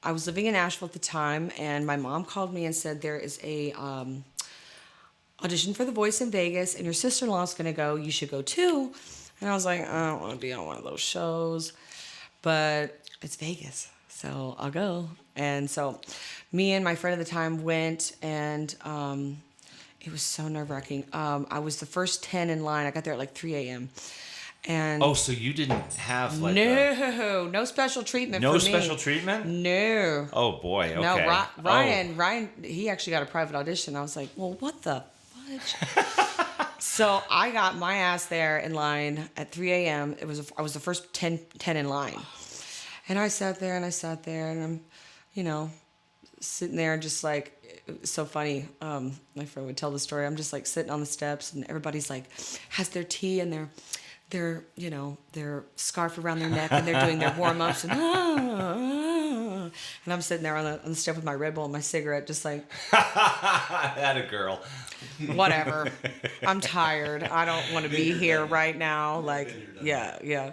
I was living in Nashville at the time, and my mom called me and said there is a audition for The Voice in Vegas, and your sister-in-law is going to go. You should go too. And I was like, I don't want to be on one of those shows, but it's Vegas, so I'll go. And so me and my friend at the time went, and it was so nerve-wracking. I was the first 10 in line. I got there at like 3 a.m. And Oh, so you didn't have like no special treatment for me. no special treatment? No. Oh boy, okay. No, Oh. Ryan, he actually got a private audition. I was like, well, what the fudge? So I got my ass there in line at 3 a.m. I was the first 10 in line. And I sat there and I'm, sitting there just like, it was so funny. My friend would tell the story. I'm just like sitting on the steps and everybody's like, has their tea and their scarf around their neck and they're doing their warm-ups and I'm sitting there on the step with my Red Bull and my cigarette just like That a girl. whatever. I'm tired. I don't want to be here right now. Like, yeah. You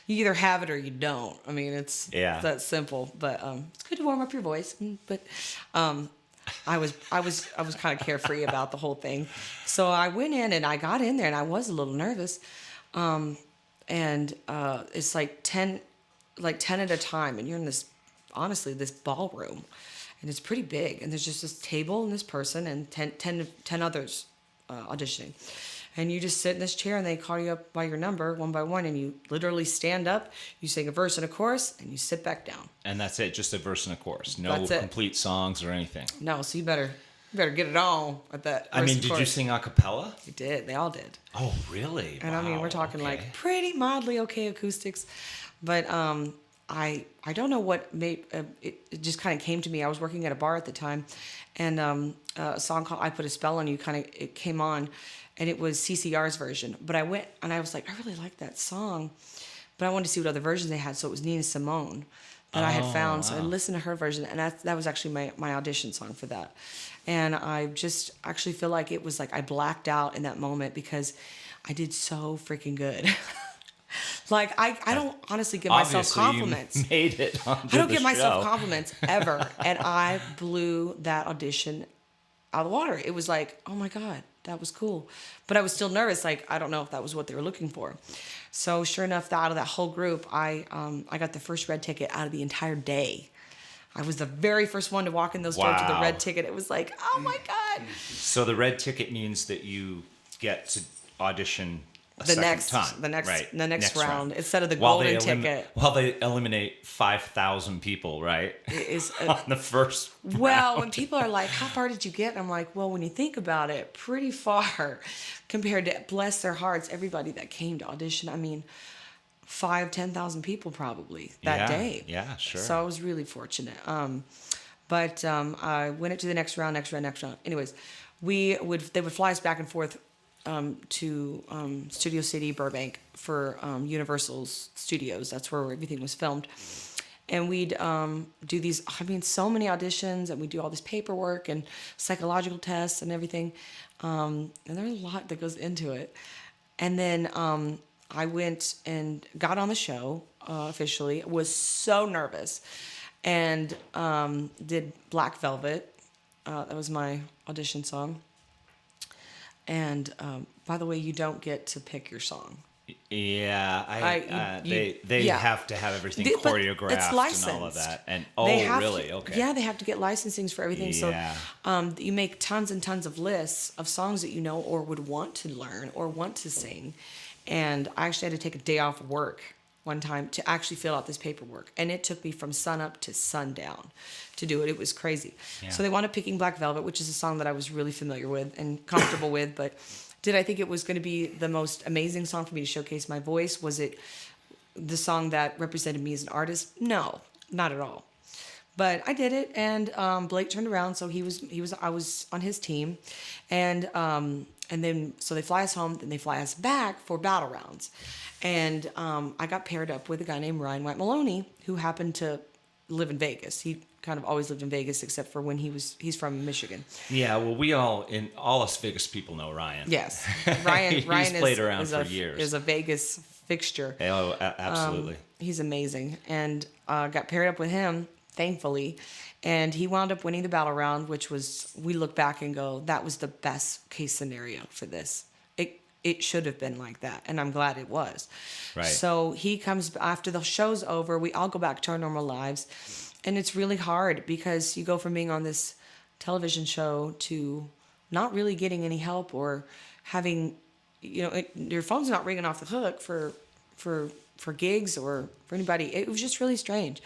either have it or you don't. I mean, it's that simple. But it's good to warm up your voice. But I was kind of carefree about the whole thing. So I went in and I got in there and I was a little nervous. And it's like 10 at a time, and you're in this ballroom, and it's pretty big, and there's just this table and this person and 10 others auditioning, and you just sit in this chair and they call you up by your number one by one, and you literally stand up, you sing a verse and a chorus, and you sit back down. And that's it, just a verse and a chorus. No That's it. complete songs or anything. No, so you better get it on at that. I mean, did you sing a cappella? We did. They all did. Oh, really? And I mean, we're talking like pretty mildly okay acoustics, but I don't know what made it just kind of came to me. I was working at a bar at the time, and a song called "I Put a Spell on You" it came on, and it was CCR's version. But I went and I was like, I really like that song, but I wanted to see what other versions they had. So it was Nina Simone that I had found. So I listened to her version, and that was actually my audition song for that. And I just actually feel like it was like I blacked out in that moment because I did so freaking good. Like, I don't honestly give myself compliments. You made it onto I don't the give myself show. compliments ever. And I blew that audition out of the water. It was like, oh my God, that was cool. But I was still nervous. Like, I don't know if that was what they were looking for. So sure enough, out of that whole group, I got the first red ticket out of the entire day. I was the very first one to walk in those doors with the red ticket. It was like, oh my God. So the red ticket means that you get to audition the next round instead of the golden ticket. While they eliminate 5,000 people, right? It is on the first round. Well, when people are like, how far did you get? And I'm like, well, when you think about it, pretty far compared to, bless their hearts, everybody that came to audition. I mean, 10,000 people probably that day. Yeah, sure. So I was really fortunate. But I went into the next round. Anyways, they would fly us back and forth to Studio City, Burbank for Universal's studios. That's where everything was filmed. And we'd do these, so many auditions, and we do all this paperwork and psychological tests and everything. And there's a lot that goes into it. And then I went and got on the show officially. Was so nervous, and did Black Velvet. That was my audition song. And by the way, you don't get to pick your song. Yeah, they have to have everything choreographed it's licensed. And all of that. And really? Okay. Yeah, they have to get licensings for everything. Yeah. So you make tons and tons of lists of songs that you know or would want to learn or want to sing. And I actually had to take a day off of work one time to actually fill out this paperwork. And it took me from sunup to sundown to do it. It was crazy. Yeah. So they wound up picking Black Velvet, which is a song that I was really familiar with and comfortable with. But did I think it was going to be the most amazing song for me to showcase my voice? Was it the song that represented me as an artist? No, not at all. But I did it, and Blake turned around, so I was on his team, and then so they fly us home, then they fly us back for battle rounds, and I got paired up with a guy named Ryan White Maloney, who happened to live in Vegas. He kind of always lived in Vegas, except for when he's from Michigan. Yeah, well, all us Vegas people know Ryan. Yes, Ryan played around for years. Is a Vegas fixture. Oh, absolutely. He's amazing, and got paired up with him. thankfully. And he wound up winning the battle round, which was, we look back and go, that was the best case scenario for this. It should have been like that, and I'm glad it was. Right. So he comes after the show's over. We all go back to our normal lives, and it's really hard because you go from being on this television show to not really getting any help or having, your phone's not ringing off the hook for gigs or for anybody. It was just really strange.